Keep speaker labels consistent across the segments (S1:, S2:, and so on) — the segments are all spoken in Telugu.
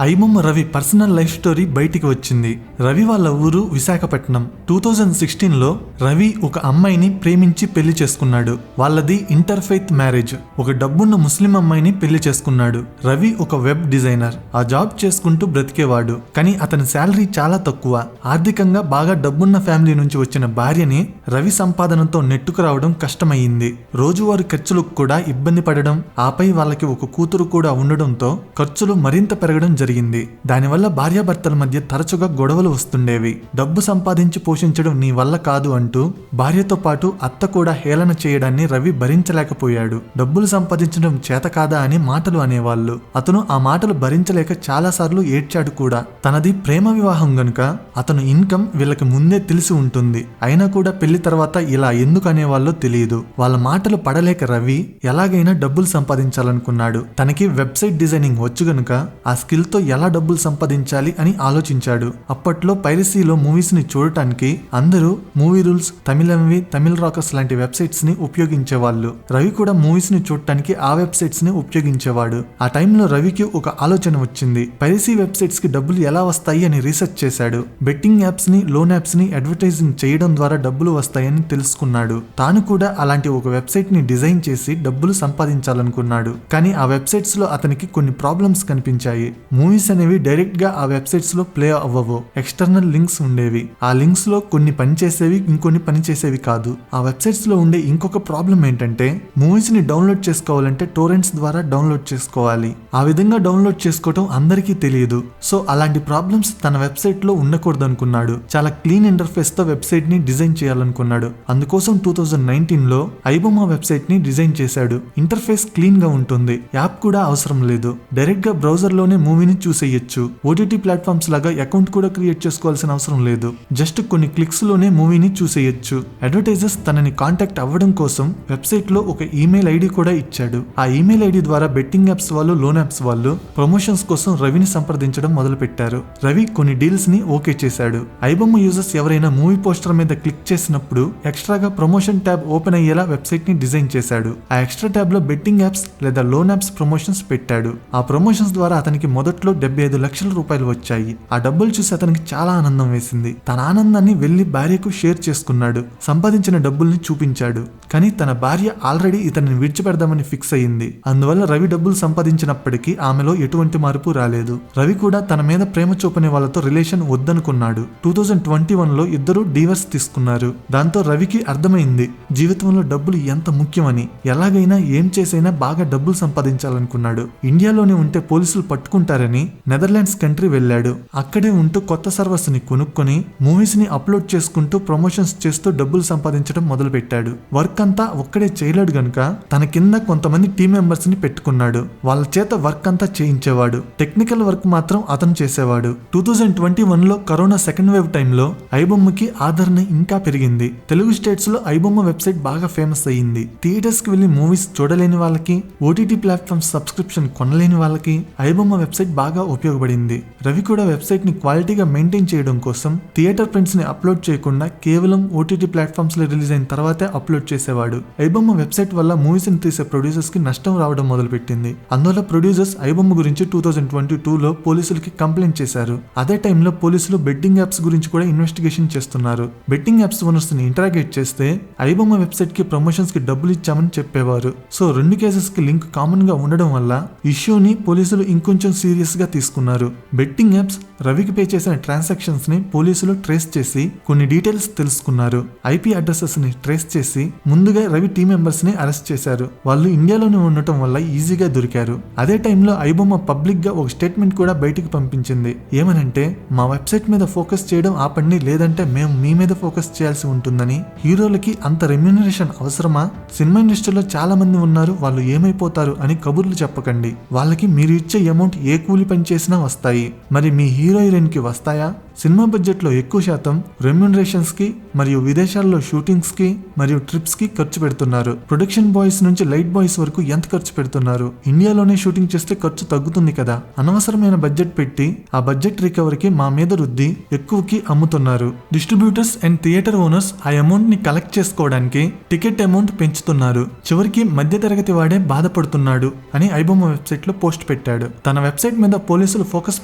S1: IBomma Ravi personal life story బయటికి వచ్చింది. రవి వాళ్ళ ఊరు విశాఖపట్నం. 2016లో రవి ఒక అమ్మాయిని ప్రేమించి పెళ్లి చేసుకున్నాడు. వాళ్ళది ఇంటర్ఫెయిత్ మ్యారేజ్. ఒక డబ్బున్న ముస్లిం అమ్మాయిని పెళ్లి చేసుకున్నాడు. రవి ఒక వెబ్ డిజైనర్. ఆ జాబ్ చేసుకుంటూ బ్రతికేవాడు. కానీ అతని శాలరీ చాలా తక్కువ. ఆర్థికంగా బాగా డబ్బున్న ఫ్యామిలీ నుంచి వచ్చిన భార్యని రవి సంపాదనతో నెట్టుకు రావడం కష్టమయ్యింది. రోజువారీ ఖర్చులకు కూడా ఇబ్బంది పడడం, ఆపై వాళ్ళకి ఒక కూతురు కూడా ఉండడంతో ఖర్చులు మరింత పెరగడం జరిగింది. దానివల్ల భార్యాభర్తల మధ్య తరచుగా గొడవలు వస్తుండేవి. డబ్బు సంపాదించి పోషించడం నీ వల్ల కాదు అంటూ భార్యతో పాటు అత్త కూడా హేళన చేయడాన్ని రవి భరించలేకపోయాడు. డబ్బులు సంపాదించడం చేత కాదా అని మాటలు అనేవాళ్ళు. అతను ఆ మాటలు భరించలేక చాలాసార్లు ఏడ్చాడు కూడా. తనది ప్రేమ వివాహం గనుక అతను ఇన్కమ్ వీళ్ళకి ముందే తెలిసి ఉంటుంది. అయినా కూడా పెళ్లి తర్వాత ఇలా ఎందుకు అనేవాళ్ళో తెలియదు. వాళ్ళ మాటలు పడలేక రవి ఎలాగైనా డబ్బులు సంపాదించాలనుకున్నాడు. తనకి వెబ్సైట్ డిజైనింగ్ వచ్చు గనుక ఆ స్కిల్ తో ఎలా డబ్బులు సంపాదించాలి అని ఆలోచించాడు. అప్పట్లో పైరసీలో మూవీస్ ని చూడటానికి అందరూ మూవీ రూల్స్, తమిళంవి, తమిళ రాకర్స్ లాంటి వెబ్సైట్స్ ని ఉపయోగించేవాళ్ళు. రవి కూడా మూవీస్ ని చూడటానికి ఆ వెబ్సైట్స్ ని ఉపయోగించేవాడు. ఆ టైంలో రవికి ఒక ఆలోచన వచ్చింది. పైరసీ వెబ్సైట్స్ కి డబ్బులు ఎలా వస్తాయి అని రీసెర్చ్ చేశాడు. బెట్టింగ్ యాప్స్ ని, లోన్ యాప్స్ ని అడ్వర్టైజింగ్ చేయడం ద్వారా డబ్బులు వస్తాయని తెలుసుకున్నాడు. తాను కూడా అలాంటి ఒక వెబ్సైట్ ని డిజైన్ చేసి డబ్బులు సంపాదించాలనుకున్నాడు. కానీ ఆ వెబ్సైట్స్ లో అతనికి కొన్ని ప్రాబ్లమ్స్ కనిపించాయి. మూవీస్ అనేవి డైరెక్ట్ గా ఆ వెబ్సైట్స్ లో ప్లే అవ్వవు. ఎక్స్టర్నల్ లింక్స్ ఉండేవి. ఆ లింక్స్ లో కొన్ని పనిచేసేవి, ఇంకొన్ని పనిచేసేవి కాదు. ఆ వెబ్సైట్స్ లో ఉండే ఇంకొక ప్రాబ్లం ఏంటంటే మూవీస్ ని డౌన్లోడ్ చేసుకోవాలంటే టోరెంట్స్ ద్వారా డౌన్లోడ్ చేసుకోవాలి. ఆ విధంగా డౌన్లోడ్ చేసుకోవటం అందరికీ తెలియదు. సో అలాంటి ప్రాబ్లమ్స్ తన వెబ్సైట్ లో ఉండకూడదు అనుకున్నాడు. చాలా క్లీన్ ఇంటర్ఫేస్ తో వెబ్సైట్ ని డిజైన్ చేయాలనుకున్నాడు. అందుకోసం 2019లో ఐబొమ్మ వెబ్సైట్ ని డిజైన్ చేశాడు. ఇంటర్ఫేస్ క్లీన్ గా ఉంటుంది. యాప్ కూడా అవసరం లేదు. డైరెక్ట్ గా బ్రౌజర్ లోనే మూవీని చూసేయచ్చు. ఓటీటీ ప్లాట్ఫామ్స్ లాగా అకౌంట్ కూడా క్రియేట్ చేసుకోవాల్సిన అవసరం లేదు. జస్ట్ కొన్ని క్లిక్స్ లోనే మూవీని చూసేయచ్చు. అడ్వర్టైజర్స్ తనని కాంటాక్ట్ అవ్వడం కోసం వెబ్సైట్ లో ఒక ఈమెయిల్ ఐడి కూడా ఇచ్చాడు. ఆ ఈమెయిల్ ఐడి ద్వారా బెట్టింగ్ యాప్స్ వాళ్ళు, లోన్ యాప్స్ వాళ్ళు ప్రమోషన్స్ కోసం రవిని సంప్రదించడం మొదలు పెట్టారు. రవి కొన్ని డీల్స్ ని ఓకే చేశాడు. ఐబొమ్మ యూజర్స్ ఎవరైనా మూవీ పోస్టర్ మీద క్లిక్ చేసినప్పుడు ఎక్స్ట్రాగా ప్రమోషన్ ట్యాబ్ ఓపెన్ అయ్యేలా వెబ్సైట్ ని డిజైన్ చేశాడు. ఆ ఎక్స్ట్రా ట్యాబ్ లో బెట్టింగ్ యాప్స్ లేదా లోన్ యాప్స్ ప్రమోషన్స్ పెట్టాడు. ఆ ప్రమోషన్స్ ద్వారా అతనికి మొదట్లో 75 లక్షల రూపాయలు వచ్చాయి. ఆ డబ్బులు చూసి అతనికి చాలా ఆనందం వేసింది. తన ఆనందాన్ని వెళ్లి భార్యకు షేర్ చేసుకున్నాడు. సంపాదించిన డబ్బుల్ని చూపించాడు. కానీ తన భార్య ఆల్రెడీ ఇతన్ని విడిచిపెడదామని ఫిక్స్ అయ్యింది. అందువల్ల రవి డబ్బులు సంపాదించినప్పటికీ ఆమెలో ఎటువంటి మార్పు రాలేదు. రవి కూడా తన మీద ప్రేమ చూపని వాళ్ళతో రిలేషన్ వద్దనుకున్నాడు. 2021లో ఇద్దరు డివోర్స్ తీసుకున్నారు. దాంతో రవికి అర్థమైంది జీవితంలో డబ్బులు ఎంత ముఖ్యమని. ఎలాగైనా ఏం చేసైనా బాగా డబ్బులు సంపాదించాలనుకున్నాడు. ఇండియాలోనే ఉంటే పోలీసులు పట్టుకుంటారని నెదర్లాండ్స్ కంట్రీ వెళ్ళాడు. అక్కడే ఉంటూ కొత్త సర్వర్స్ ని కొనుక్కొని మూవీస్ ని అప్లోడ్ చేసుకుంటూ ప్రమోషన్స్ చేస్తూ డబ్బులు సంపాదించడం మొదలు పెట్టాడు. వర్క్ అంతా ఒక్కడే చేయలేడు గనుక తన కింద కొంతమంది టీం మెంబర్స్ ని పెట్టుకున్నాడు. వాళ్ళ చేత వర్క్ అంతా చేయించేవాడు. టెక్నికల్ వర్క్ మాత్రం అతను చేసేవాడు. 2021లో కరోనా సెకండ్ వేవ్ టైంలో ఐబొమ్మకి ఆదరణ ఇంకా పెరిగింది. తెలుగు స్టేట్స్ లో ఐబొమ్మ వెబ్సైట్ బాగా ఫేమస్ అయ్యింది. థియేటర్స్ కి వెళ్లి మూవీస్ చూడలేని వాళ్ళకి, ఓటీటీ ప్లాట్ఫామ్ సబ్స్క్రిప్షన్ కొనలేని వాళ్ళకి ఐబొమ్మ వెబ్సైట్ బాగా ఉపయోగపడింది. రవి కూడా వెబ్సైట్ ని క్వాలిటీగా మెయింటైన్ చేయడం కోసం థియేటర్ ప్రింట్స్ ని అప్లోడ్ చేయకుండా కేవలం ఓటీటీ ప్లాట్ఫామ్స్ లో రిలీజ్ అయిన తర్వాతే అప్లోడ్ చేసేవాడు. ఐబొమ్మ వెబ్సైట్ వల్ల మూవీస్ ని తీసే ప్రొడ్యూసర్స్ కి నష్టం రావడం మొదలు పెట్టింది. అందువల్ల ప్రొడ్యూసర్స్ ఐబొమ్మ గురించి 2022లో పోలీసులకి కంప్లైంట్ చేశారు. అదే టైంలో పోలీసులు బెట్టింగ్ యాప్స్ గురించి కూడా ఇన్వెస్టిగేషన్ చేస్తున్నారు. బెట్టింగ్ యాప్స్ ఓనర్స్ ని ఇంటరాగేట్ చేస్తే ఐబొమ్మ వెబ్సైట్ కి ప్రమోషన్స్ కి డబ్బులు ఇచ్చామని చెప్పేవారు. సో రెండు కేసెస్ కి లింక్ కామన్ గా ఉండడం వల్ల ఇష్యూని పోలీసులు ఇంకొంచెం సీరియస్ గా తీసుకున్నారు. బెట్టింగ్ యాప్స్ రవికి పే చేసిన ట్రాన్సాక్షన్స్ ని పోలీసులు ట్రేస్ చేసి కొన్ని డీటెయిల్స్ తెలుసుకున్నారు. ఐపీ అడ్రసెస్ ని ట్రేస్ చేసి ముందుగా రవి టీం మెంబర్స్ ని అరెస్ట్ చేశారు. వాళ్ళు ఇండియాలోనే ఉండటం వల్ల ఈజీగా దొరికారు. అదే టైంలో ఐబొమ్మ పబ్లిక్ గా ఒక స్టేట్మెంట్ కూడా బయటికి పంపించింది. ఏమనంటే, మా వెబ్సైట్ మీద ఫోకస్ చేయడం ఆపండి, లేదంటే మేము మీ మీద ఫోకస్ చేయాల్సి ఉంటుందని. హీరోలకి అంత రెమ్యూనరేషన్ అవసరమా? సినిమా ఇండస్ట్రీలో చాలా మంది ఉన్నారు, వాళ్ళు ఏమైపోతారు అని కబుర్లు చెప్పకండి. వాళ్ళకి మీరు ఇచ్చే అమౌంట్ ఏ కూలి పని చేసినా వస్తాయి. మరి మీ హీరో హీరోయిన్ కి వస్తాయా? సినిమా బడ్జెట్ లో ఎక్కువ శాతం రెమ్యూనరేషన్స్ కి మరియు విదేశాల్లో షూటింగ్స్ కి మరియు ట్రిప్స్ కి ఖర్చు పెడుతున్నారు. ప్రొడక్షన్ బాయ్స్ నుంచి లైట్ బాయ్స్ వరకు ఎంత ఖర్చు పెడుతున్నారు? ఇండియాలోనే షూటింగ్ చేస్తే ఖర్చు తగ్గుతుంది కదా. అనవసరమైన బడ్జెట్ పెట్టి ఆ బడ్జెట్ రికవరీకి మా మీద రుద్ది ఎక్కువకి అమ్ముతున్నారు. డిస్ట్రిబ్యూటర్స్ అండ్ థియేటర్ ఓనర్స్ ఆ అమౌంట్ ని కలెక్ట్ చేసుకోవడానికి టికెట్ అమౌంట్ పెంచుతున్నారు. చివరికి మధ్యతరగతి వాడే బాధపడుతున్నాడు అని ఐబొమ్మ వెబ్సైట్ లో పోస్ట్ పెట్టాడు. తన వెబ్సైట్ మీద పోలీసులు ఫోకస్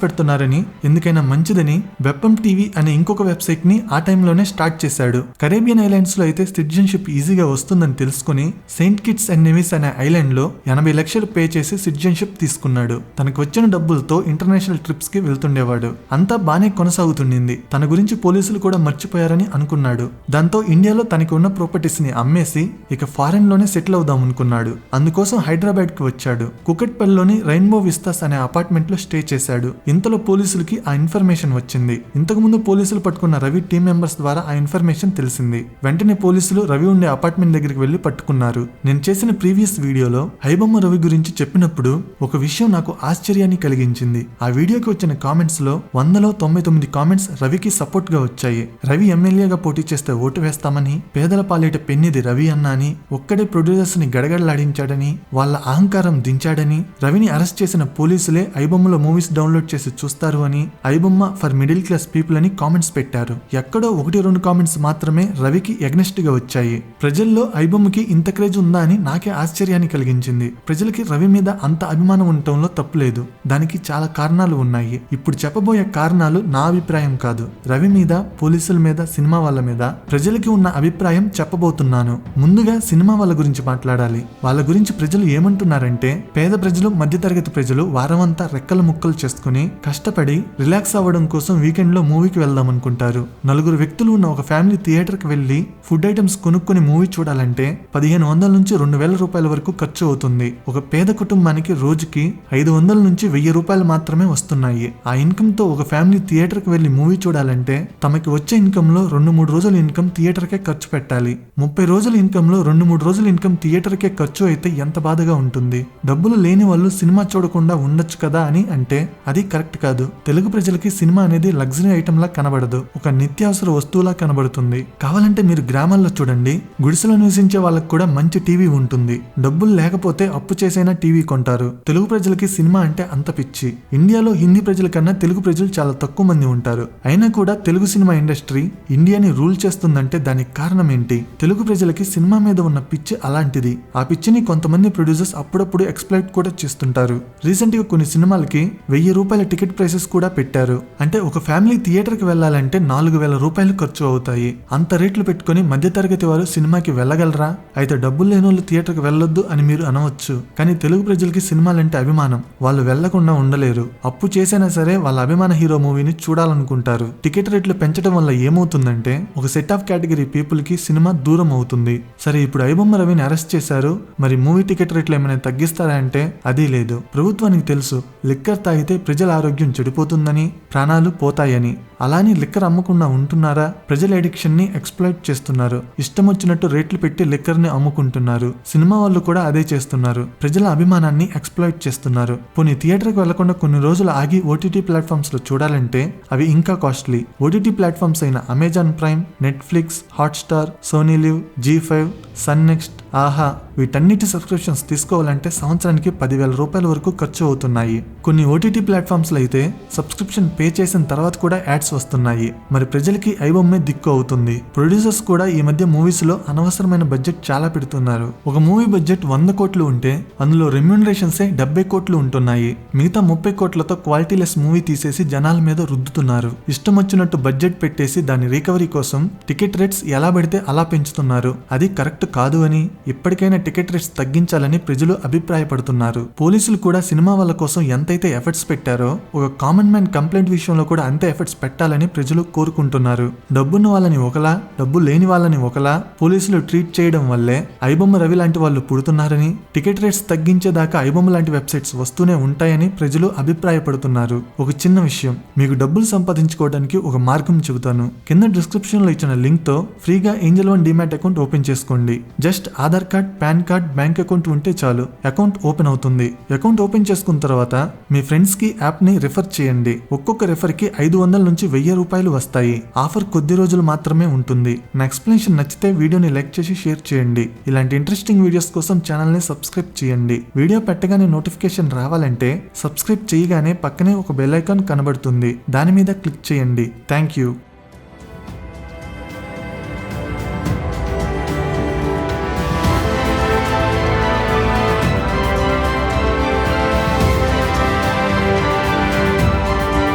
S1: పెడుతున్నారని, ఎందుకైనా మంచిదని వెప్పం టీవీ అనే ఇంకొక వెబ్సైట్ ని ఆ టైంలోనే స్టార్ట్ చేశాడు. కరేబియన్ ఐలాండ్స్ లో అయితే సిటిజన్షిప్ ఈజీగా వస్తుందని తెలుసుకుని సెయింట్ కిట్స్ అండ్ నెవిస్ అనే ఐలాండ్ లో 80 లక్షలు పే చేసి సిటిజన్షిప్ తీసుకున్నాడు. తనకు వచ్చిన డబ్బులతో ఇంటర్నేషనల్ ట్రిప్స్ కి వెళ్తుండేవాడు. అంతా బానే కొనసాగుతుండింది. తన గురించి పోలీసులు కూడా మర్చిపోయారని అనుకున్నాడు. దాంతో ఇండియాలో తనకి ఉన్న ప్రాపర్టీస్ ని అమ్మేసి ఇక ఫారెన్ లోనే సెటిల్ అవుదాం అనుకున్నాడు. అందుకోసం హైదరాబాద్ కి వచ్చాడు. కుకట్పల్లిలోని రెయిన్బో విస్తాస్ అనే అపార్ట్మెంట్ లో స్టే చేశాడు. ఇంతలో పోలీసులకి ఆ ఇన్ఫర్మేషన్ వచ్చింది. ఇంతకుముందు పోలీసులు పట్టుకున్న రవి టీం మెంబర్స్ ద్వారా ఆ ఇన్ఫర్మేషన్ తెలిసింది. వెంటనే పోలీసులు రవి ఉండే అపార్ట్మెంట్ దగ్గరికి వెళ్లి పట్టుకున్నారు. నేను చేసిన ప్రీవియస్ వీడియోలో ఐబొమ్మ రవి గురించి చెప్పినప్పుడు ఒక విషయం నాకు ఆశ్చర్యాన్ని కలిగించింది. ఆ వీడియోకి వచ్చిన కామెంట్స్ లో 100లో 99 కామెంట్స్ రవికి సపోర్ట్ గా వచ్చాయి. రవి ఎమ్మెల్యేగా పోటీ చేస్తే ఓటు వేస్తామని, పేదల పాలిట పెన్నిది రవి అన్న అని, ఒక్కడే ప్రొడ్యూసర్స్ ని గడగడలాడించాడని, వాళ్ళ అహంకారం దించాడని, రవిని అరెస్ట్ చేసిన పోలీసులే ఐబొమ్మలో మూవీస్ డౌన్లోడ్ చేసి చూస్తారు అని, iBomma for middle class people అని కామెంట్స్ పెట్టారు. ఎక్కడో 1-2 కామెంట్స్ మాత్రమే రవికి ఎగ్నెస్ట్ గా వచ్చాయి. ప్రజల్లో ఐబొమ్మకి ఇంత క్రేజ్ ఉందా అని నాకే ఆశ్చర్యాన్ని కలిగించింది. ప్రజలకి రవి మీద అంత అభిమానం ఉండటంలో తప్పులేదు. దానికి చాలా కారణాలు ఉన్నాయి. ఇప్పుడు చెప్పబోయే కారణాలు నా అభిప్రాయం కాదు. రవి మీద, పోలీసుల మీద, సినిమా వాళ్ళ మీద ప్రజలకి ఉన్న అభిప్రాయం చెప్పబోతున్నాను. ముందుగా సినిమా వాళ్ళ గురించి మాట్లాడాలి. వాళ్ళ గురించి ప్రజలు ఏమంటున్నారంటే, పేద ప్రజలు, మధ్యతరగతి ప్రజలు వారమంతా రెక్కల ముక్కలు చేసుకుని కష్టపడి రిలాక్స్ అవ్వడం కోసం వీకెండ్ లో మూవీకి వెళ్దాం అనుకుంటారు. 4 వ్యక్తులు ఉన్న ఒక ఫ్యామిలీ థియేటర్ కి వెళ్లి ఫుడ్ ఐటమ్స్ కొనుక్కొని మూవీ చూడాలంటే 1500 నుంచి 2000 రూపాయల వరకు ఖర్చు అవుతుంది. ఒక పేద కుటుంబానికి రోజుకి 500 నుంచి 1000 రూపాయలు మాత్రమే వస్తున్నాయి. ఆ ఇన్కమ్ తో ఒక ఫ్యామిలీ థియేటర్ కి వెళ్లి మూవీ చూడాలంటే తమకి వచ్చే ఇన్కమ్ లో 2-3 రోజుల ఇన్కమ్ థియేటర్ కే ఖర్చు పెట్టాలి. 30 రోజుల ఇన్కమ్ లో 2-3 రోజుల ఇన్కమ్ థియేటర్ కే ఖర్చు అయితే ఎంత బాధగా ఉంటుంది. డబ్బులు లేని వాళ్ళు సినిమా చూడకుండా ఉండొచ్చు కదా అని అంటే అది కరెక్ట్ కాదు. తెలుగు ప్రజలకి సినిమా అనేది లగ్జరీ ఐటమ్ లా కనబడదు, ఒక నిత్యావసర వస్తువులా కనబడుతుంది. కావాలంటే మీరు గ్రామాల్లో చూడండి, గుడిసెలో నివసించే వాళ్ళకి కూడా మంచి టీవీ ఉంటుంది. డబ్బులు లేకపోతే అప్పు చేసైనా టీవీ కొంటారు. తెలుగు ప్రజలకి సినిమా అంటే అంత పిచ్చి. ఇండియాలో హిందీ ప్రజల కన్నా తెలుగు ప్రజలు చాలా తక్కువ మంది ఉంటారు. అయినా కూడా తెలుగు సినిమా ఇండస్ట్రీ ఇండియాని రూల్ చేస్తుందంటే దానికి కారణం ఏంటి? తెలుగు ప్రజలకి సినిమా మీద ఉన్న పిచ్చి అలాంటిది. ఆ పిచ్చిని కొంతమంది ప్రొడ్యూసర్స్ అప్పుడప్పుడు ఎక్స్ప్లాయిట్ కూడా చేస్తుంటారు. రీసెంట్ గా కొన్ని సినిమాలకి 1000 రూపాయల టికెట్ ప్రైసెస్ కూడా పెట్టారు. అంటే ఒక ఫ్యామిలీ థియేటర్ కి వెళ్లాలంటే 4000 రూపాయలు ఖర్చు అవుతాయి. అంత రేట్లు పెట్టుకుని మధ్యతరగతి వారు సినిమాకి వెళ్ళగలరా? అయితే డబ్బులు లేని వాళ్ళు థియేటర్ కి వెళ్ళొద్దు అని మీరు అనవచ్చు. కానీ తెలుగు ప్రజలకి సినిమాలంటే అభిమానం. వాళ్ళు వెళ్లకుండా ఉండలేరు. అప్పు చేసైనా సరే వాళ్ళ అభిమాన హీరో మూవీని చూడాలనుకుంటారు. టికెట్ రేట్లు పెంచడం వల్ల ఏమవుతుందంటే ఒక సెట్ ఆఫ్ కేటగిరీ పీపుల్ కి సినిమా దూరం అవుతుంది. సరే, ఇప్పుడు ఐబొమ్మ రవిని అరెస్ట్ చేశారు, మరి మూవీ టికెట్ రేట్లు ఏమైనా తగ్గిస్తారా అంటే అది లేదు. ప్రభుత్వానికి తెలుసు లిక్కర్ తాగితే ప్రజల ఆరోగ్యం చెడిపోతుందని, ప్రాణాలు పోతాయని. అలాని లిక్కర్ అమ్మకుండా ఉంటున్నారా? ప్రజల ఎడిక్షన్ ని ఎక్స్ప్లాయిట్ చేస్తున్నారు. ఇష్టం వచ్చినట్టు రేట్లు పెట్టి లిక్కర్ ని అమ్ముకుంటున్నారు. సినిమా వాళ్ళు కూడా అదే చేస్తున్నారు. ప్రజల అభిమానాన్ని ఎక్స్ప్లాయిట్ చేస్తున్నారు. పోనీ థియేటర్ కి వెళ్లకుండా కొన్ని రోజులు ఆగి ఓటీటీ ప్లాట్ఫామ్స్ లో చూడాలంటే అవి ఇంకా కాస్ట్లీ. ఓటీటీ ప్లాట్ఫామ్స్ అయిన Amazon Prime, Netflix, Hotstar, Sony Liv, G5, Sun Next, Aha వీటన్నిటి సబ్స్క్రిప్షన్స్ తీసుకోవాలంటే సంవత్సరానికి 10,000 రూపాయల వరకు ఖర్చు అవుతున్నాయి. కొన్ని ఓటీటీ ప్లాట్ఫామ్స్ లో అయితే సబ్స్క్రిప్షన్ పే చేసిన తర్వాత కూడా యాడ్స్ వస్తున్నాయి. మరి ప్రజలకి ఐబొమ్మే దిక్కు అవుతుంది. ప్రొడ్యూసర్స్ కూడా ఈ మధ్య మూవీస్ లో అనవసరమైన బడ్జెట్ చాలా పెడుతున్నారు. ఒక మూవీ బడ్జెట్ 100 కోట్లు ఉంటే అందులో రెమ్యూనరేషన్సే 70 కోట్లు ఉంటున్నాయి. మిగతా 30 కోట్లతో క్వాలిటీలెస్ మూవీ తీసేసి జనాల మీద రుద్దుతున్నారు. ఇష్టం వచ్చినట్టు బడ్జెట్ పెట్టేసి దాని రికవరీ కోసం టికెట్ రేట్స్ ఎలా పడితే అలా పెంచుతున్నారు. అది కరెక్ట్ కాదు అని, ఇప్పటికైనా టికెట్ రేట్స్ తగ్గించాలని ప్రజలు అభిప్రాయపడుతున్నారు. పోలీసులు కూడా సినిమా వాళ్ళ కోసం ఎంతైతే ఎఫర్ట్స్ పెట్టారో ఒక కామన్ మ్యాన్ కంప్లైంట్ విషయంలో కూడా అంతే ఎఫర్ట్స్ పెట్టాలని ప్రజలు కోరుకుంటున్నారు. డబ్బున్న వాళ్ళని ఒకలా, డబ్బు లేని వాళ్ళని ఒకలా పోలీసులు ట్రీట్ చేయడం వల్లే ఐబొమ్మ రవి లాంటి వాళ్ళు పుడుతున్నారని, టికెట్ రేట్స్ తగ్గించేదాకా ఐబొమ్మ లాంటి వెబ్సైట్స్ వస్తూనే ఉంటాయని ప్రజలు అభిప్రాయపడుతున్నారు. ఒక చిన్న విషయం, మీకు డబ్బులు సంపాదించుకోవడానికి ఒక మార్గం చెబుతాను. కింద డిస్క్రిప్షన్ లో ఇచ్చిన లింక్ తో ఫ్రీగా Angel One demat account open చేసుకోండి. Just Aadhaar card, PAN card, bank account ఉంటే చాలు అకౌంట్ ఓపెన్ అవుతుంది. అకౌంట్ ఓపెన్ చేసుకున్న తర్వాత మీ ఫ్రెండ్స్ కి యాప్ ని రిఫర్ చేయండి. ఒక్కొక్క రిఫర్ కి 500 నుంచి నుంచి ₹1000 వస్తాయి. ఆఫర్ కొద్ది రోజులు మాత్రమే ఉంటుంది. నా ఎక్స్ప్లెనేషన్ నచ్చితే వీడియోని లైక్ చేసి షేర్ చేయండి. ఇలాంటి ఇంట్రెస్టింగ్ వీడియోస్ కోసం ఛానల్ ని సబ్స్క్రైబ్ చేయండి. వీడియో పెట్టగానే నోటిఫికేషన్ రావాలంటే సబ్స్క్రైబ్ చేయగానే పక్కనే ఒక బెల్ ఐకాన్ కనబడుతుంది. దాని మీద క్లిక్ చేయండి. Thank you.